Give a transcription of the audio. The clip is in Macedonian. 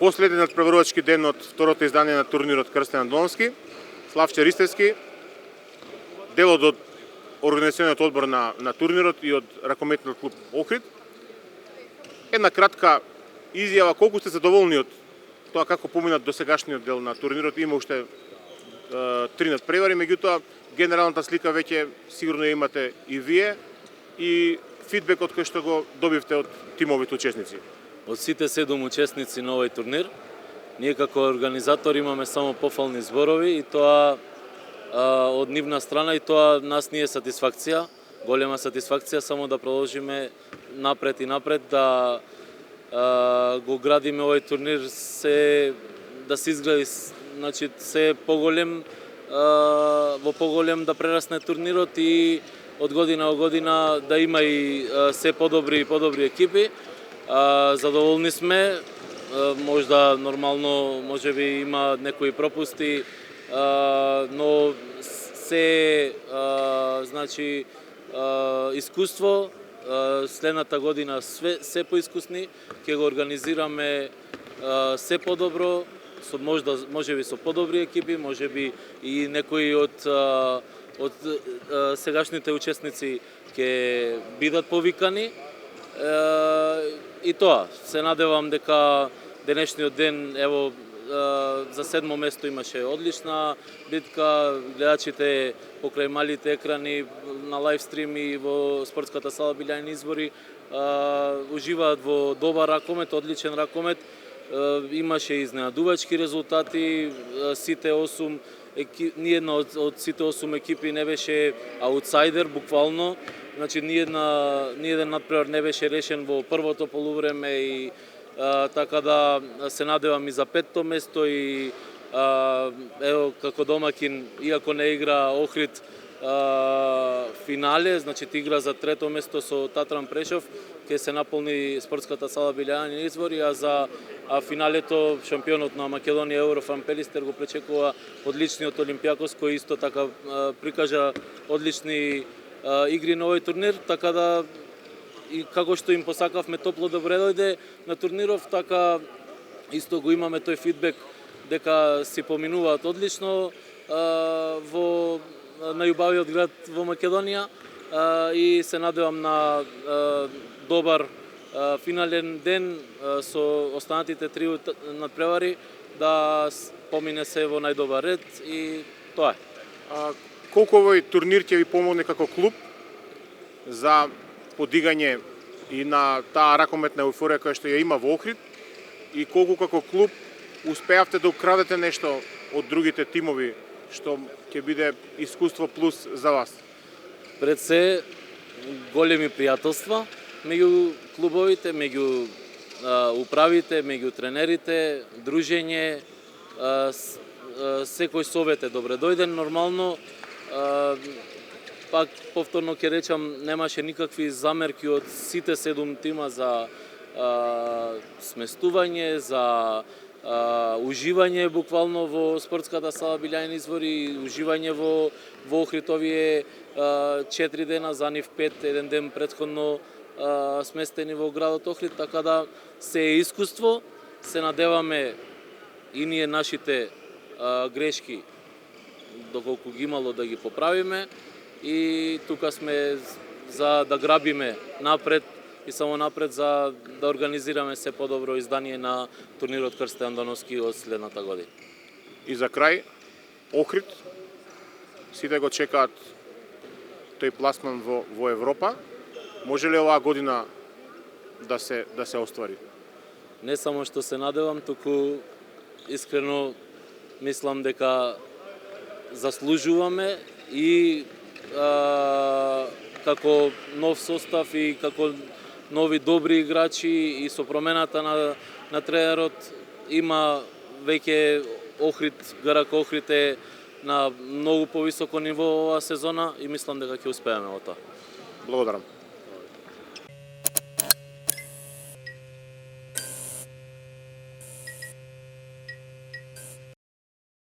последен надпреварувачки ден од второто издание на турнирот Крстен Андоновски. Славче Ристевски, дел од организациониот одбор на турнирот и од ракометниот клуб Охрид. Една кратка изјава, колку сте задоволни од тоа како поминат досегашниот дел на турнирот. Има уште 3 надпревари, меѓутоа генералната слика веќе сигурно ја имате и вие и фидбекот кој што го добивте од тимовите учесници. Од сите 7 учесници на овој турнир, ние како организатори имаме само пофални зборови и тоа од нивна страна, и тоа нас не е сатисфакција, голема сатисфакција, само да продолжиме напред и напред, да го градиме овој турнир, да се изгради, значи се поголем, во поголем да прерасне турнирот и од година во година да има и се подобри и подобри екипи. Задоволни сме, можда нормално, можеби има некои пропусти, но се значи искуство. Следната година се поискусни, ќе го организираме се подобро, можеби со подобри екипи, можеби и некои од сегашните учесници ќе бидат повикани. И тоа, се надевам дека денешниот ден, ево, за 7-мо место имаше одлична битка, гледачите покрај малите екрани на лайвстрим и во спортската сала Билјани Извори уживаат во добар ракомет, одличен ракомет. Имаше изненадувачки резултати, сите 8 ниедна од сите 8 екипи не беше аутсайдер буквално. Значи ниеден надпревар не беше решен во првото полувреме и така да се надевам и за 5-то место и ево како домакин, иако не игра Охрид финале, значи игра за 3-то место со Татран Прешов, ќе се наполни спортската сала Билјани Извори, а за финалето шампионот на Македонија Еврофан Пелистер го пречекува одличниот Олимпијакос, кој исто така прикажа одлични игри на овој турнир, така да и како што им посакавме топло добре дојде на турниров, така исто го имаме тој фидбек дека си поминуваат одлично на љубавиот град во Македонија и се надевам на добар финален ден со останатите 3 надпревари, да помине се во најдобар ред и тоа е. Колку овој турнир ќе ви помогне како клуб за подигање и на таа ракометна еуфорија која што ја има во Охрид, и колку како клуб успеавте да украдете нешто од другите тимови што ќе биде искуство плюс за вас? Пред се големи пријателства меѓу клубовите, меѓу управите, меѓу тренерите, дружење, секој совет е добре дојден, нормално. Пак повторно ќе речам, немаше никакви замерки од сите 7 тима за сместување, за уживање буквално во спортската сала Билјани Извори, уживање во Охрид овие 4 дена, за нив 5, еден ден претходно сместени во градот Охрид, така да се е искуство. Се надеваме и ние нашите грешки, доколку ги имало, да ги поправиме, и тука сме за да грабиме напред и само напред, за да организираме се подобро издание на турнирот Крстен Андоновски од следната година. И за крај, Охрид, сите го чекаат тој пласман во Европа. Може ли оваа година да се оствари? Не само што се надевам, туку искрено мислам дека заслужуваме и како нов состав и како нови добри играчи и со промената на тренерот има веќе Охрид, Гарак Охрид е на многу повисоко ниво оваа сезона и мислам дека ќе успееме во тоа. Благодарам.